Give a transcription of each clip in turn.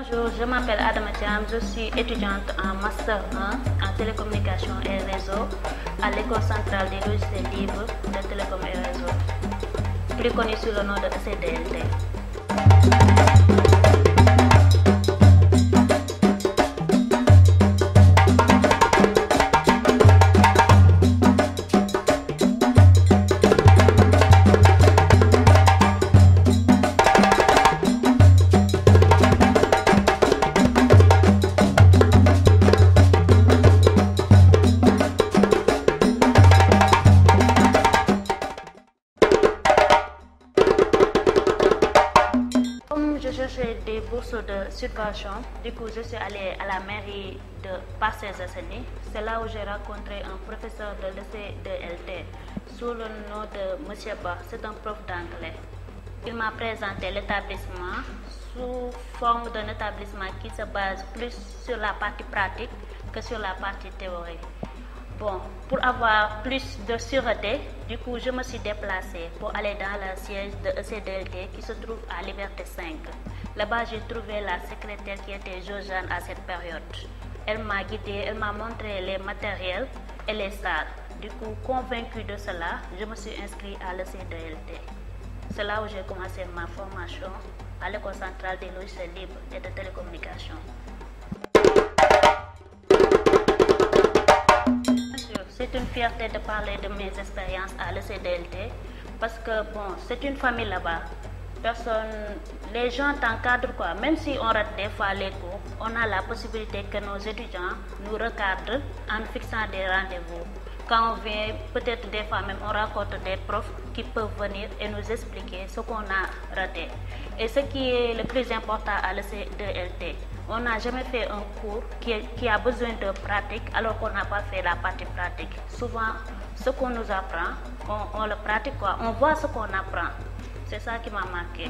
Bonjour, je m'appelle Adama Thiam, je suis étudiante en Master 1 en télécommunications et réseaux à l'École centrale des logiciels libres de télécom et réseaux, plus connue sous le nom de ECDLT. Je cherchais des bourses de subvention. Du coup, je suis allée à la mairie de Parcelles Assainies. C'est là où j'ai rencontré un professeur de l'ECDLT sous le nom de M. Ba. C'est un prof d'anglais. Il m'a présenté l'établissement sous forme d'un établissement qui se base plus sur la partie pratique que sur la partie théorique. Bon, pour avoir plus de sûreté, du coup, je me suis déplacée pour aller dans le siège de ECDLT qui se trouve à Liberté 5. Là-bas, j'ai trouvé la secrétaire qui était Josiane à cette période. Elle m'a guidée, elle m'a montré les matériels et les salles. Du coup, convaincue de cela, je me suis inscrite à l'ECDLT. C'est là où j'ai commencé ma formation à l'École centrale des logiciels libres et de télécommunications. C'est une fierté de parler de mes expériences à l'ECDLT parce que bon, c'est une famille là-bas. Les gens t'encadrent quoi. Même si on rate des fois les cours, on a la possibilité que nos étudiants nous recadrent en fixant des rendez-vous. Quand on vient, peut-être des fois même, on rencontre des profs qui peuvent venir et nous expliquer ce qu'on a raté. Et ce qui est le plus important à l'ECDLT, on n'a jamais fait un cours qui a besoin de pratique alors qu'on n'a pas fait la partie pratique. Souvent, ce qu'on nous apprend, on le pratique quoi. On voit ce qu'on apprend. C'est ça qui m'a marqué.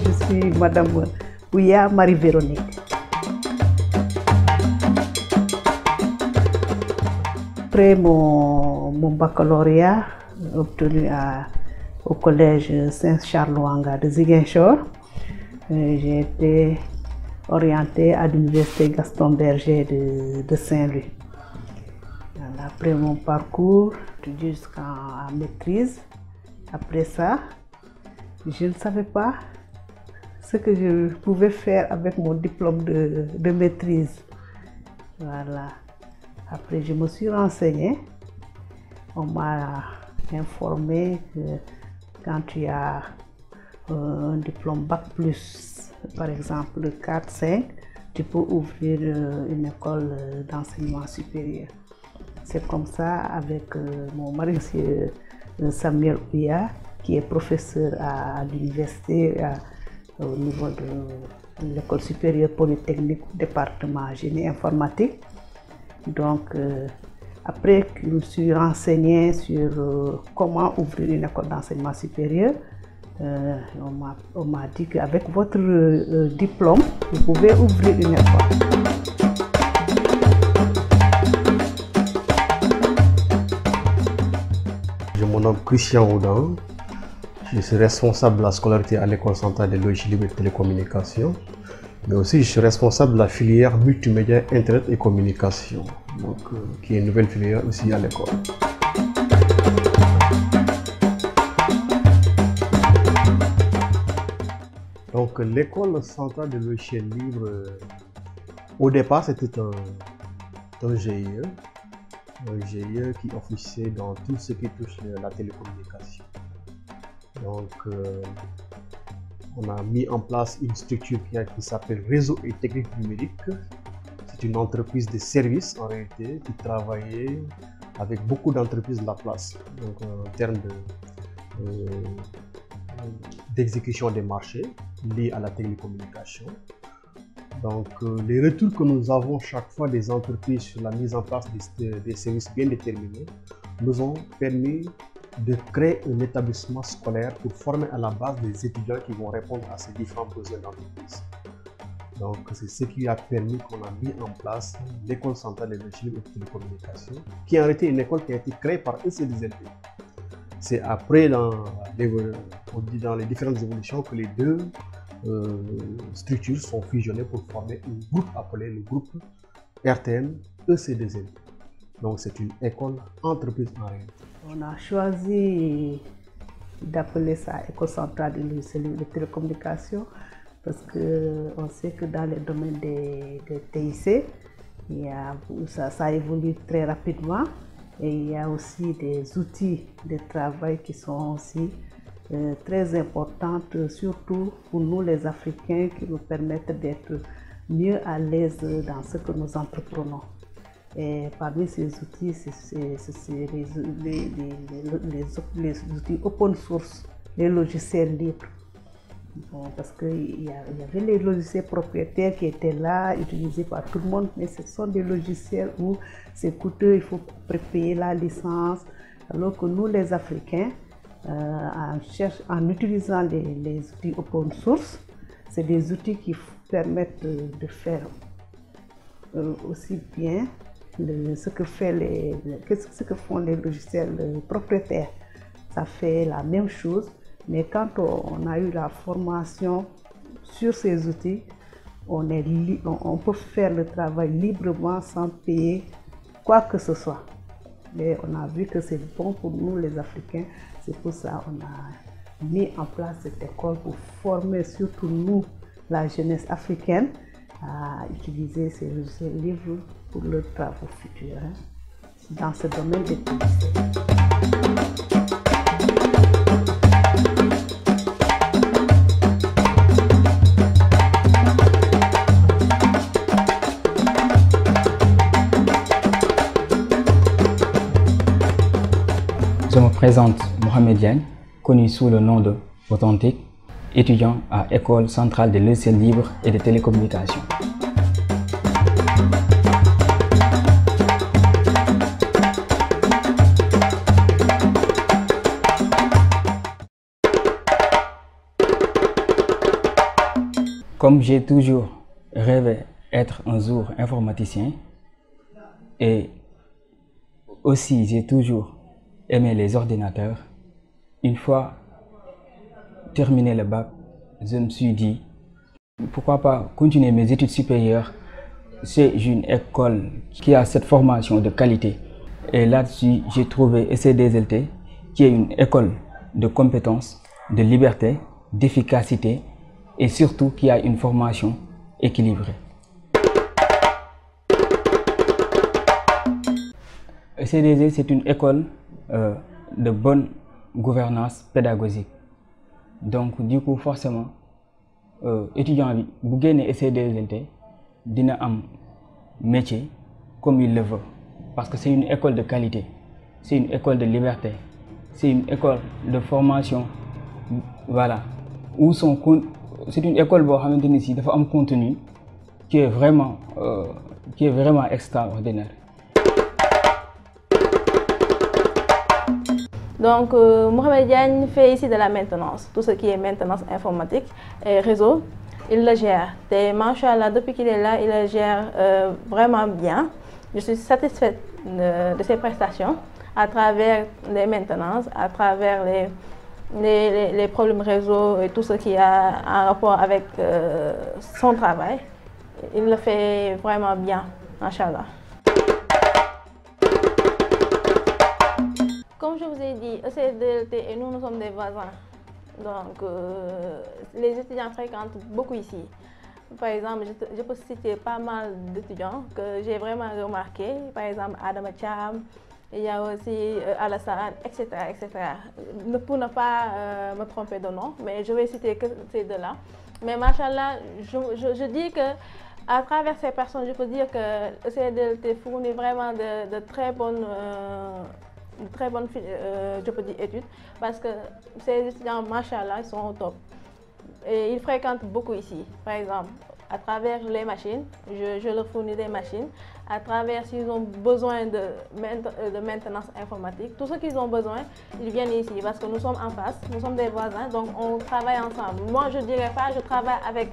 Je suis Madame Ouya Marie-Véronique. Après mon baccalauréat obtenu au collège Saint-Charles-Ouanga de Ziguinchor, j'ai été orientée à l'université Gaston Berger de Saint-Louis. Après mon parcours, jusqu'à maîtrise, après ça, je ne savais pas ce que je pouvais faire avec mon diplôme de maîtrise. Voilà. Après, je me suis renseignée. On m'a informé que quand tu as un diplôme Bac+, par exemple 4-5, tu peux ouvrir une école d'enseignement supérieur. C'est comme ça avec mon mari, M. Samuel Ouya, qui est professeur à l'université au niveau de l'école supérieure polytechnique département génie informatique. Donc, après que je me suis renseignée sur comment ouvrir une école d'enseignement supérieur, on m'a dit qu'avec votre diplôme, vous pouvez ouvrir une école. Je me nomme Christian Audin. Je suis responsable de la scolarité à l'École centrale des logiciels libres et de télécommunications. Mais aussi, je suis responsable de la filière multimédia, internet et communication, donc, qui est une nouvelle filière aussi à l'école. Donc, l'École centrale des logiciels libres, au départ, c'était un GIE, qui officiait dans tout ce qui touche la télécommunication. Donc, on a mis en place une structure qui s'appelle Réseau et Technique Numérique. C'est une entreprise de services en réalité qui travaillait avec beaucoup d'entreprises de la place. Donc en termes d'exécution des marchés liés à la télécommunication. Donc les retours que nous avons chaque fois des entreprises sur la mise en place des services bien déterminés nous ont permis de créer un établissement scolaire pour former à la base des étudiants qui vont répondre à ces différents besoins d'entreprise. Donc, c'est ce qui a permis qu'on a mis en place l'école centrale des logiciels et de télécommunications, qui en été une école qui a été créée par ECDZLT. C'est après, dans les différentes évolutions, que les deux structures sont fusionnées pour former un groupe appelé le groupe RTN ECDZLT. Donc, c'est une école entreprise en réalité. On a choisi d'appeler ça École centrale des logiciels et de télécommunications parce qu'on sait que dans les domaines des TIC, ça évolue très rapidement et il y a aussi des outils de travail qui sont aussi très importants, surtout pour nous les Africains, qui nous permettent d'être mieux à l'aise dans ce que nous entreprenons. Et parmi ces outils, c'est les outils open source, les logiciels libres. Bon, parce qu'il y avait les logiciels propriétaires qui étaient là, utilisés par tout le monde, mais ce sont des logiciels où c'est coûteux, il faut prépayer la licence. Alors que nous, les Africains, en utilisant les outils open source, c'est des outils qui permettent de faire aussi bien ce que font les logiciels propriétaires. Ça fait la même chose, mais quand on a eu la formation sur ces outils, on peut faire le travail librement sans payer quoi que ce soit. Mais on a vu que c'est bon pour nous les Africains, c'est pour ça qu'on a mis en place cette école pour former surtout nous, la jeunesse africaine, à utiliser ces logiciels libres pour leurs travaux futurs dans ce domaine des publicités. Je me présente Mohamed Diagne, connu sous le nom de Authentique, étudiant à École centrale des logiciels libres et des télécommunications. Comme j'ai toujours rêvé d'être un jour informaticien et aussi j'ai toujours aimé les ordinateurs, une fois terminé le bac, je me suis dit pourquoi pas continuer mes études supérieures chez une école qui a cette formation de qualité. Et là-dessus, j'ai trouvé ECDZLT, qui est une école de compétences, de liberté, d'efficacité et surtout qui a une formation équilibrée. ECDZ, c'est une école de bonne gouvernance pédagogique. Donc, du coup, forcément, étudiant bi bu génnee ECDZLT dina am métier comme il le veut. Parce que c'est une école de qualité, c'est une école de liberté, c'est une école de formation, voilà. C'est une école boo xamante ni si dafa am contenu qui est vraiment extraordinaire. Donc, Mohamed Diagne fait ici de la maintenance, tout ce qui est maintenance informatique et réseau, il le gère. Et Machallah, depuis qu'il est là, il le gère vraiment bien. Je suis satisfaite de ses prestations à travers les maintenances, à travers les problèmes réseau et tout ce qui a un rapport avec son travail. Il le fait vraiment bien, Machallah. Comme je vous ai dit, ECDLT et nous sommes des voisins. Donc, les étudiants fréquentent beaucoup ici. Par exemple, je peux citer pas mal d'étudiants que j'ai vraiment remarqué. Par exemple, Adama Cham, il y a aussi Alassane, etc., etc. Pour ne pas me tromper de nom, mais je vais citer que ces deux-là. Mais machallah, je dis que à travers ces personnes, je peux dire que ECDLT fournit vraiment de très bonnes je peux dire, études, parce que ces étudiants, machallah, ils sont au top. Et ils fréquentent beaucoup ici. Par exemple, À travers les machines, je leur fournis des machines. À travers s'ils ont besoin de maintenance informatique, tout ce qu'ils ont besoin, ils viennent ici parce que nous sommes en face, nous sommes des voisins, donc on travaille ensemble. Moi, je ne dirais pas je travaille avec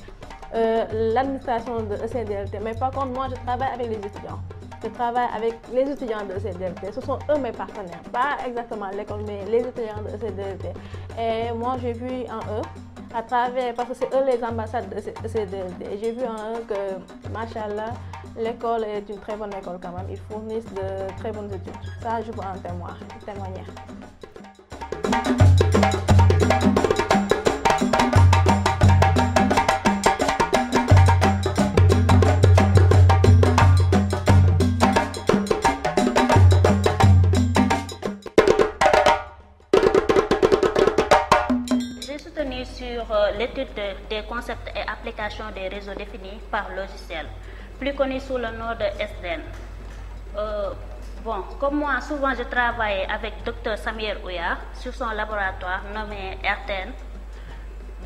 l'administration de ECDLT, mais par contre, moi, je travaille avec les étudiants. Je travaille avec les étudiants de ECDLT. Ce sont eux mes partenaires, pas exactement l'école, mais les étudiants de ECDLT. Et moi, j'ai vu en eux, à travers, parce que c'est eux les ambassades de ECDLT. Et j'ai vu en eux que, machallah, l'école est une très bonne école quand même. Ils fournissent de très bonnes études. Ça, je peux en témoigner. Sur l'étude des concepts et applications des réseaux définis par logiciel, plus connu sous le nom de SDN. Comme moi, souvent je travaillais avec Dr Samir Ouya sur son laboratoire nommé RTN.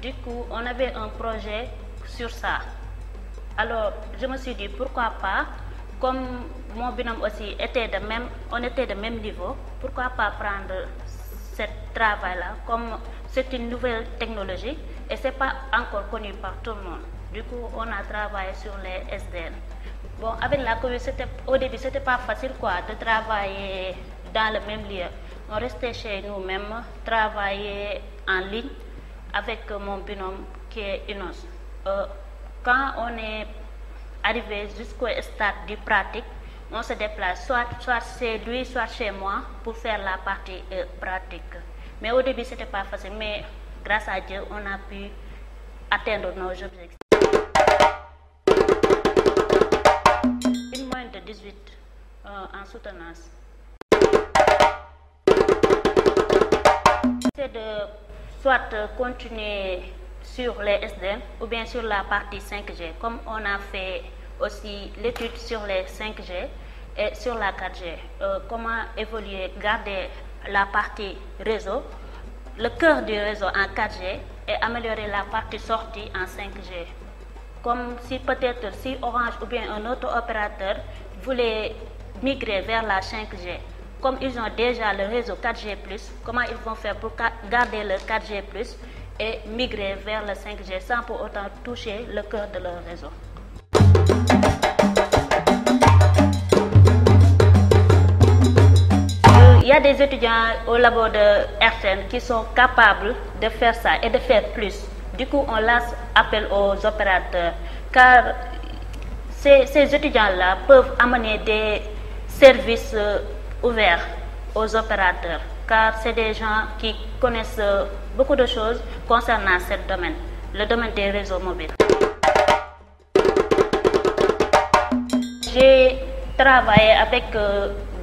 Du coup, on avait un projet sur ça. Alors, je me suis dit pourquoi pas, comme mon binôme aussi on était de même niveau, pourquoi pas prendre ce travail-là, comme c'est une nouvelle technologie et ce n'est pas encore connu par tout le monde. Du coup, on a travaillé sur les SDN. Bon, avec la Covid, au début, ce n'était pas facile de travailler dans le même lieu. On restait chez nous-mêmes, travailler en ligne avec mon binôme qui est Inos. Quand on est arrivé jusqu'au stade du pratique, on se déplace soit chez lui, soit chez moi pour faire la partie pratique. Mais au début, ce n'était pas facile, mais grâce à Dieu, on a pu atteindre nos objectifs. Une moyenne de 18 en soutenance. C'est de soit continuer sur les SDN ou bien sur la partie 5G, comme on a fait aussi l'étude sur les 5G et sur la 4G. Comment évoluer, garder la partie réseau, le cœur du réseau en 4G et améliorer la partie sortie en 5G. Comme si peut-être si Orange ou bien un autre opérateur voulait migrer vers la 5G, comme ils ont déjà le réseau 4G+, comment ils vont faire pour garder le 4G+, et migrer vers le 5G sans pour autant toucher le cœur de leur réseau. Il y a des étudiants au labo de RTN qui sont capables de faire ça et de faire plus. Du coup, on lance appel aux opérateurs car ces étudiants-là peuvent amener des services ouverts aux opérateurs car c'est des gens qui connaissent beaucoup de choses concernant ce domaine, le domaine des réseaux mobiles. J'ai travaillé avec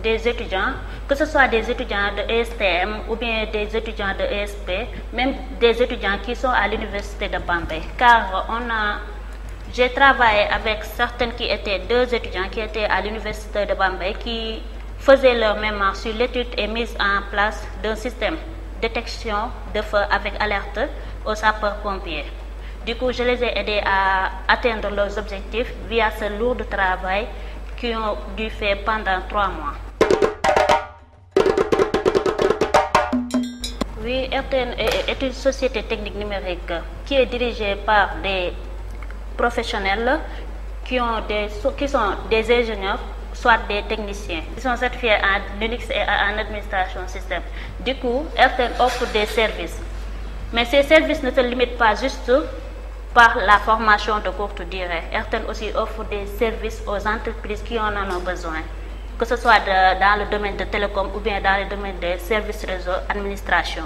des étudiants, que ce soit des étudiants de ESTM ou bien des étudiants de ESP, même des étudiants qui sont à l'université de Bambey. Car j'ai travaillé avec certains qui étaient deux étudiants qui étaient à l'université de Bambey qui faisaient leur mémoire sur l'étude et mise en place d'un système de détection de feu avec alerte aux sapeurs-pompiers. Du coup, je les ai aidés à atteindre leurs objectifs via ce lourd travail qu'ils ont dû faire pendant 3 mois. Oui, RTN est une société technique numérique qui est dirigée par des professionnels qui sont des ingénieurs, soit des techniciens. Ils sont certifiés en Linux et en administration système. Du coup, RTN offre des services. Mais ces services ne se limitent pas juste par la formation de courte durée. RTN aussi offre des services aux entreprises qui en ont besoin, que ce soit dans le domaine de télécom ou bien dans le domaine des services réseau administration.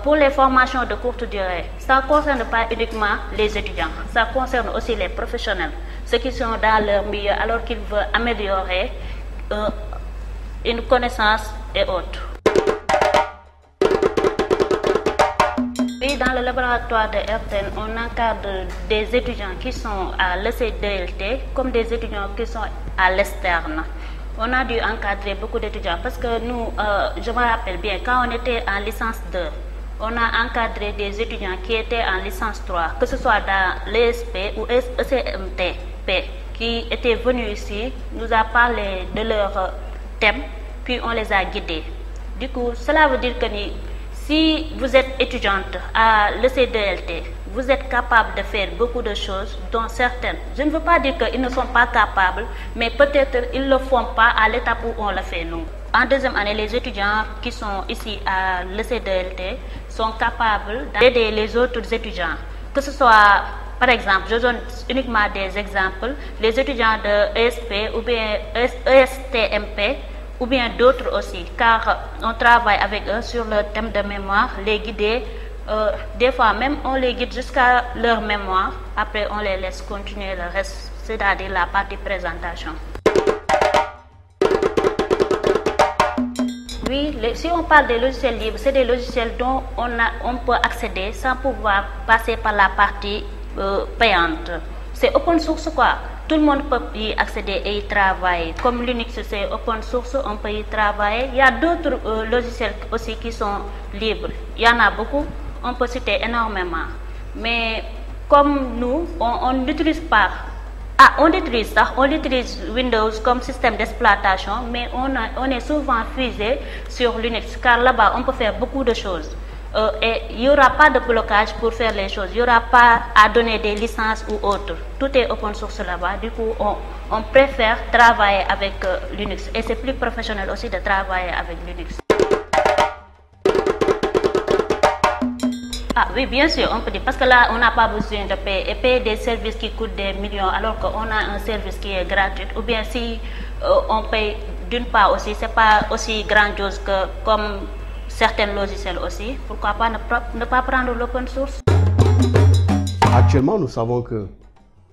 Pour les formations de courte durée, ça ne concerne pas uniquement les étudiants, ça concerne aussi les professionnels, ceux qui sont dans leur milieu alors qu'ils veulent améliorer une connaissance et autres. Oui, dans le laboratoire de RTN, on encadre des étudiants qui sont à l'ECDLT comme des étudiants qui sont à l'externe. On a dû encadrer beaucoup d'étudiants parce que nous, je me rappelle bien, quand on était en licence 2, on a encadré des étudiants qui étaient en licence 3, que ce soit dans l'ESP ou ECMTP, qui étaient venus ici, nous a parlé de leur thème, puis on les a guidés. Du coup, cela veut dire que si vous êtes étudiante à l'ECDLT, vous êtes capable de faire beaucoup de choses, dont certaines. Je ne veux pas dire qu'ils ne sont pas capables, mais peut-être ils ne le font pas à l'étape où on le fait nous. En deuxième année, les étudiants qui sont ici à l'ECDLT sont capables d'aider les autres étudiants. Que ce soit, par exemple, je donne uniquement des exemples, les étudiants de ESP ou bien ESTMP, ou bien d'autres aussi, car on travaille avec eux sur le thème de mémoire, les guider. Des fois même on les guide jusqu'à leur mémoire, après on les laisse continuer le reste, c'est-à-dire la partie présentation. Oui, si on parle des logiciels libres, c'est des logiciels dont on peut accéder sans pouvoir passer par la partie payante. C'est open source quoi. Tout le monde peut y accéder et y travailler. Comme Linux, c'est open source, on peut y travailler. Il y a d'autres logiciels aussi qui sont libres. Il y en a beaucoup, on peut citer énormément. Mais comme nous, on n'utilise pas. On utilise Windows comme système d'exploitation, mais on est souvent fusé sur Linux, car là-bas, on peut faire beaucoup de choses. Et il n'y aura pas de blocage pour faire les choses, il n'y aura pas à donner des licences ou autres. Tout est open source là-bas, du coup on préfère travailler avec Linux et c'est plus professionnel aussi de travailler avec Linux. Ah oui, bien sûr, on peut dire, parce que là on n'a pas besoin de payer des services qui coûtent des millions alors qu'on a un service qui est gratuit, ou bien si on paye d'une part aussi, c'est pas aussi grandiose que comme certains logiciels aussi, pourquoi pas ne pas prendre l'open source? Actuellement, nous savons que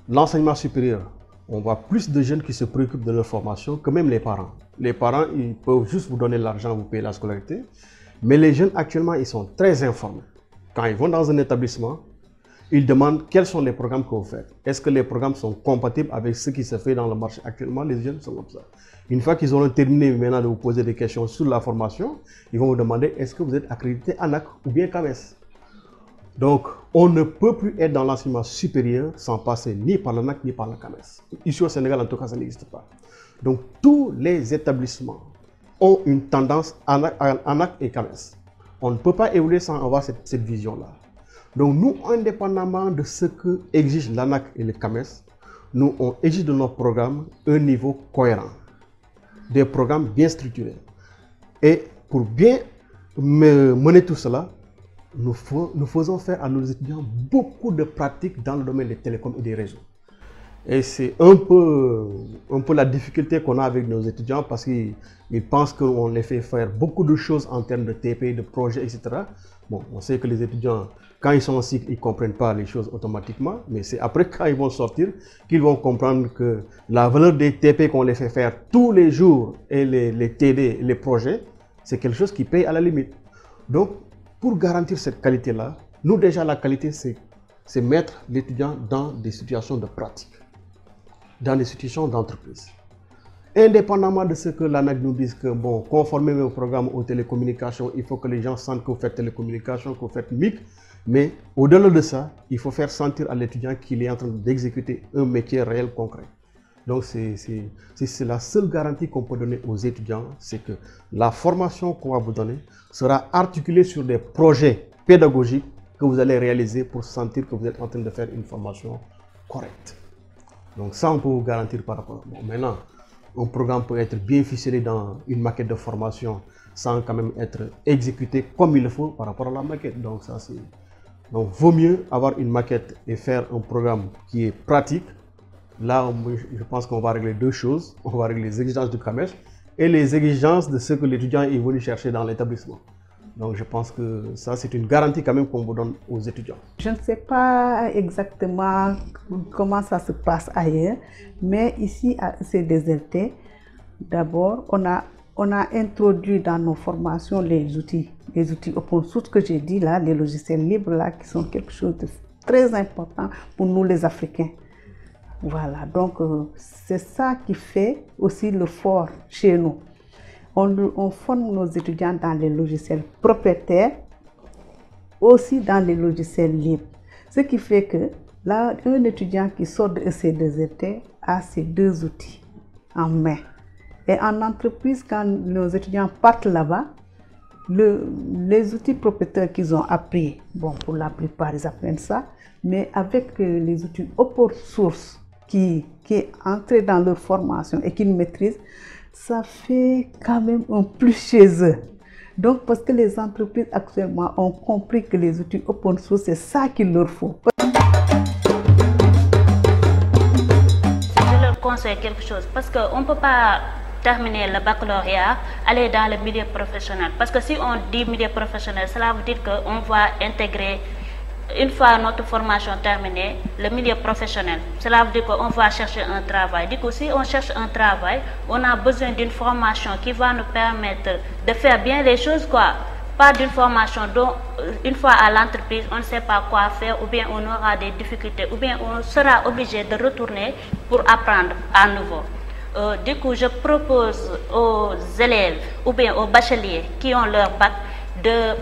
l'enseignement supérieur, on voit plus de jeunes qui se préoccupent de leur formation que même les parents. Les parents, ils peuvent juste vous donner l'argent, vous payer la scolarité, mais les jeunes actuellement, ils sont très informés. Quand ils vont dans un établissement, ils demandent quels sont les programmes que vous faites. Est-ce que les programmes sont compatibles avec ce qui se fait dans le marché actuellement? Les jeunes sont comme ça. Une fois qu'ils auront terminé maintenant de vous poser des questions sur la formation, ils vont vous demander est-ce que vous êtes accrédité ANAQ ou bien CAMES. Donc, on ne peut plus être dans l'enseignement supérieur sans passer ni par l'ANAQ ni par la CAMES. Ici au Sénégal, en tout cas, ça n'existe pas. Donc, tous les établissements ont une tendance ANAQ et CAMES. On ne peut pas évoluer sans avoir cette vision-là. Donc, nous, indépendamment de ce que exige l'ANAQ et le CAMES, nous, on exige de nos programmes un niveau cohérent. Des programmes bien structurés. Et pour bien mener tout cela, nous faisons faire à nos étudiants beaucoup de pratiques dans le domaine des télécoms et des réseaux. Et c'est un peu la difficulté qu'on a avec nos étudiants parce qu'ils pensent qu'on les fait faire beaucoup de choses en termes de TP, de projets, etc. Bon, on sait que les étudiants, quand ils sont en cycle, ils ne comprennent pas les choses automatiquement, mais c'est après quand ils vont sortir qu'ils vont comprendre que la valeur des TP qu'on les fait faire tous les jours et les TD, les projets, c'est quelque chose qui paye à la limite. Donc, pour garantir cette qualité-là, nous déjà la qualité, c'est mettre l'étudiant dans des situations de pratique, dans des situations d'entreprise. Indépendamment de ce que l'ANAQ nous dise que, bon, conformer au programme aux télécommunications, il faut que les gens sentent que vous faites télécommunications, que vous faites MIC, mais au-delà de ça, il faut faire sentir à l'étudiant qu'il est en train d'exécuter un métier réel, concret. Donc, c'est la seule garantie qu'on peut donner aux étudiants, c'est que la formation qu'on va vous donner sera articulée sur des projets pédagogiques que vous allez réaliser pour sentir que vous êtes en train de faire une formation correcte. Donc ça, on peut vous garantir par rapport. Bon, maintenant, un programme peut être bien ficelé dans une maquette de formation sans quand même être exécuté comme il le faut par rapport à la maquette. Donc ça, c'est... Donc, vaut mieux avoir une maquette et faire un programme qui est pratique. Là, je pense qu'on va régler deux choses. On va régler les exigences du CAMES et les exigences de ce que l'étudiant est venu chercher dans l'établissement. Donc, je pense que ça, c'est une garantie quand même qu'on vous donne aux étudiants. Je ne sais pas exactement comment ça se passe ailleurs, mais ici à CDZLT, d'abord, on a introduit dans nos formations les outils open source que j'ai dit là, les logiciels libres là, qui sont quelque chose de très important pour nous les Africains. Voilà, donc c'est ça qui fait aussi le fort chez nous. On forme nos étudiants dans les logiciels propriétaires aussi dans les logiciels libres. Ce qui fait que là, un étudiant qui sort de EC2RT a ces deux outils en main. Et en entreprise, quand nos étudiants partent là-bas, les outils propriétaires qu'ils ont appris, bon, pour la plupart, ils apprennent ça, mais avec les outils open source qui est entré dans leur formation et qu'ils maîtrisent, ça fait quand même un plus chez eux. Donc, parce que les entreprises actuellement ont compris que les outils open source, c'est ça qu'il leur faut. Je leur conseille quelque chose, parce qu'on ne peut pas terminer le baccalauréat, aller dans le milieu professionnel. Parce que si on dit milieu professionnel, cela veut dire qu'on va intégrer, une fois notre formation terminée, le milieu professionnel. Cela veut dire qu'on va chercher un travail. Du coup, si on cherche un travail, on a besoin d'une formation qui va nous permettre de faire bien les choses, quoi. Pas d'une formation dont, une fois à l'entreprise, on ne sait pas quoi faire, ou bien on aura des difficultés, ou bien on sera obligé de retourner pour apprendre à nouveau. Du coup, je propose aux élèves ou bien aux bacheliers qui ont leur bac de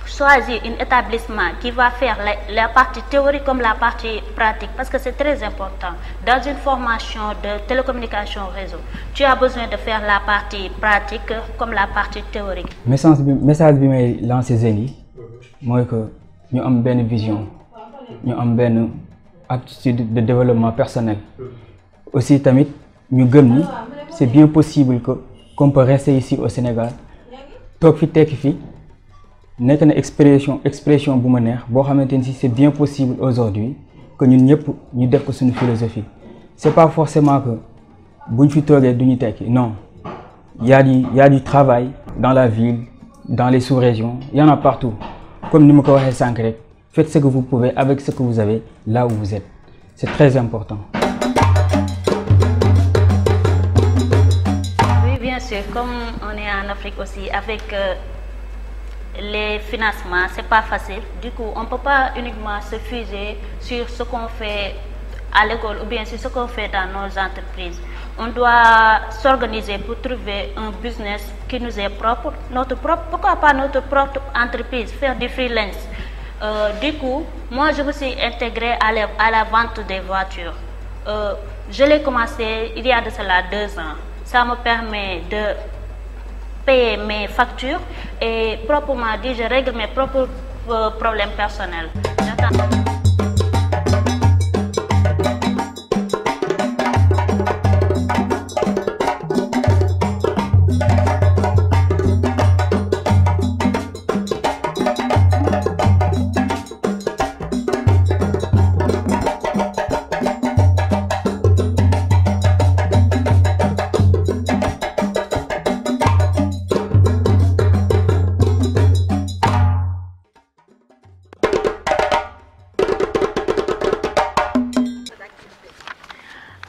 choisir un établissement qui va faire la partie théorique comme la partie pratique, parce que c'est très important. Dans une formation de télécommunication réseau, tu as besoin de faire la partie pratique comme la partie théorique. Message bi may lancer jeunes yi mooy que ñu am benn vision, ñu am benn aptitude de développement personnel. Aussi tamit ñu gëm ni c'est bien possible qu'on peut rester ici au Sénégal toog fi tekki fi nekk na expression bu ma neex boo xamante ni c'est bien possible aujourd'hui que ñun ñëpp ñu def ko suñu philosophie. C'est pas forcément que buñ fi toogee duñu tekki, non. Il y a du travail dans la ville, dans les sous-régions, il y en a partout. Comme ni ma ko waxee sànq rek, faites ce que vous pouvez avec ce que vous avez là où vous êtes. C'est très important. Bien sûr, comme on est en Afrique aussi, avec les financements, c'est pas facile. Du coup, on ne peut pas uniquement se fuser sur ce qu'on fait à l'école ou bien sur ce qu'on fait dans nos entreprises. On doit s'organiser pour trouver un business qui nous est propre, pourquoi pas notre propre entreprise, faire du freelance. Du coup, moi je me suis intégrée à la vente des voitures. Je l'ai commencé il y a de cela 2 ans. Ça me permet de payer mes factures et proprement dit, je règle mes propres problèmes personnels.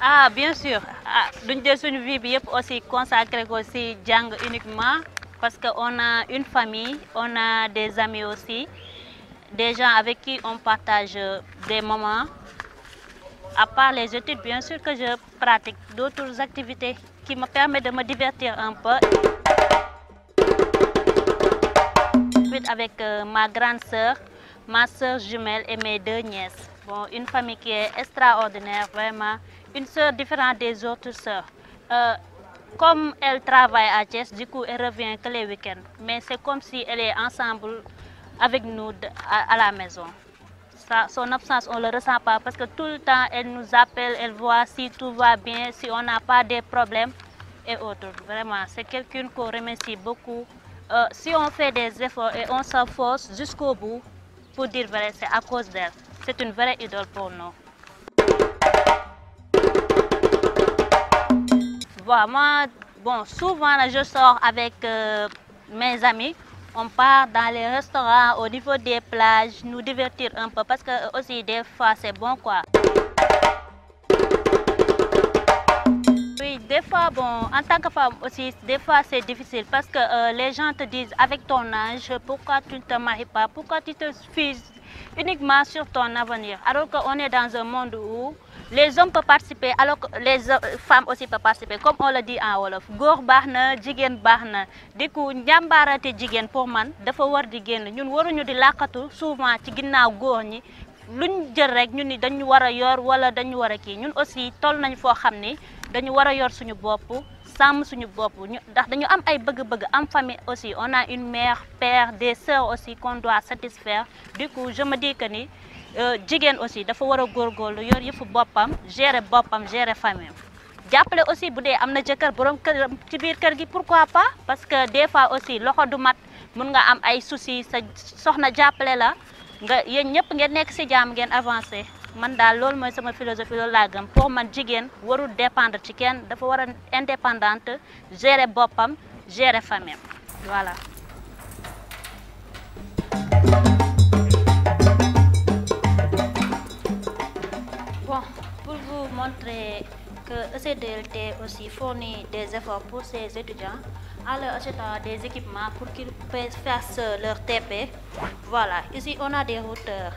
Ah, bien sûr. Nous avons une vie aussi consacrée aussi Djang uniquement parce qu'on a une famille, on a des amis aussi, des gens avec qui on partage des moments. À part les études, bien sûr que je pratique d'autres activités qui me permettent de me divertir un peu. Avec ma grande sœur, ma sœur jumelle et mes 2 nièces. Bon, une famille qui est extraordinaire, vraiment. Une sœur différente des autres sœurs. Comme elle travaille à Thiès, du coup, elle revient que les week-ends. Mais c'est comme si elle est ensemble avec nous à la maison. Son absence, on ne le ressent pas parce que tout le temps, elle nous appelle, elle voit si tout va bien, si on n'a pas de problèmes et autres. Vraiment, c'est quelqu'un qu'on remercie beaucoup. Si on fait des efforts et on s'efforce jusqu'au bout, pour dire vrai, c'est à cause d'elle. C'est une vraie idole pour nous. Bon, moi, souvent je sors avec mes amis, on part dans les restaurants, au niveau des plages, nous divertir un peu parce que aussi des fois c'est bon quoi. Oui, des fois, en tant que femme aussi, des fois c'est difficile parce que les gens te disent avec ton âge, pourquoi tu ne te maries pas, pourquoi tu te fuses uniquement sur ton avenir. Alors qu'on est dans un monde où les hommes peuvent participer, alors que les femmes aussi peuvent participer. Comme on le dit en Wolof, góor baax na jigéen baax na. Du coup njàmbaarate jigéen pour man dafa war di génn ñun waruñu di làqatu souvent ci ginnaaw góor ñi luñ jël rek ñun ni dañu war a yor wala dañu war a kii ñun aussi toll nañ foo xam ni dañu war a yor suñu bopp sàmm suñu bopp ndax dañu am ay bëgg-bëgg am famille aussi on a une mère père des sœurs aussi qu'on doit satisfaire. Du coup je me dis que ni jigéen aussi dafa war a góorgóorlu yor yëfu boppam gérer famille jàppale aussi bu dee am na jëkkër borom kër ci biir kër gi pourquoi pas parce que des fois aussi loxo du mat mun nga am ay soucis sa soxna jàppale la nga yéen ñëpp ngeen nekk ci jàmm ngeen avancé man daal loolu mooy sama philosophie loolu laa gëm pour man jigéen warul dépendre ci kenn dafa war a indépendante gérer boppam gérer famille voilà. Bon, pour vous montrer que ECDLT aussi fournit des efforts pour ses étudiants en leur achetant des équipements pour qu'ils fassent leur TP. Voilà, ici on a des routeurs,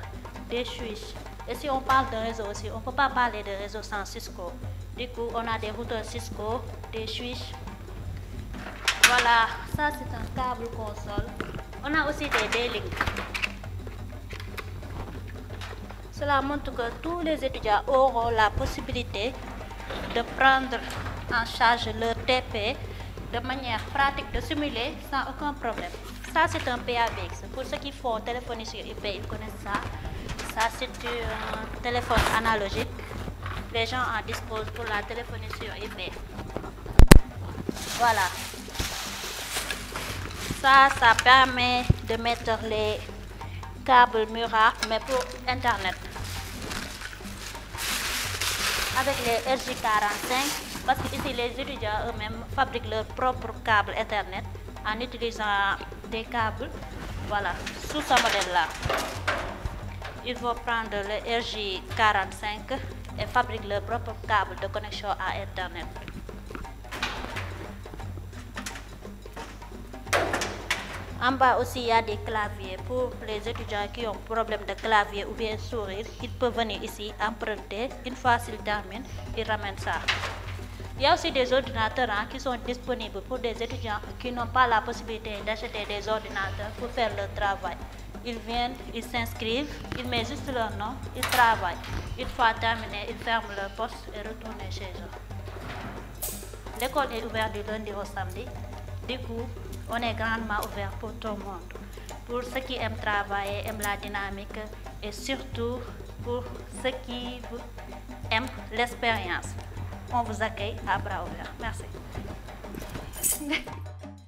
des switches. Et si on parle de réseau aussi, on ne peut pas parler de réseau sans Cisco. Du coup, on a des routeurs Cisco, des switches. Voilà, ça c'est un câble console. On a aussi des D-Link. Cela montre que tous les étudiants auront la possibilité de prendre en charge leur TP de manière pratique, de simuler sans aucun problème. Ça c'est un PABX. Pour ceux qui font téléphonie sur IP, ils connaissent ça. Ça c'est un téléphone analogique. Les gens en disposent pour la téléphonie sur IP. Voilà. Ça permet de mettre les câbles Mura, mais pour Internet. Avec les RJ45, parce que ici les étudiants eux-mêmes fabriquent leur propre câble Ethernet en utilisant des câbles, voilà, sous ce modèle-là. Ils vont prendre le RJ45 et fabriquent leur propre câble de connexion à Internet. En bas aussi, il y a des claviers. Pour les étudiants qui ont problème de clavier ou bien sourire, ils peuvent venir ici emprunter. Une fois qu'ils terminent, ils ramènent ça. Il y a aussi des ordinateurs qui sont disponibles pour des étudiants qui n'ont pas la possibilité d'acheter des ordinateurs pour faire leur travail. Ils viennent, ils s'inscrivent, ils mettent juste leur nom, ils travaillent. Une fois terminé, ils ferment leur poste et retournent chez eux. L'école est ouverte du lundi au samedi. Du coup, on est grandement ouvert pour tout le monde. Pour ceux qui aiment travailler, aiment la dynamique et surtout pour ceux qui aiment l'expérience. On vous accueille à bras ouverts. Merci.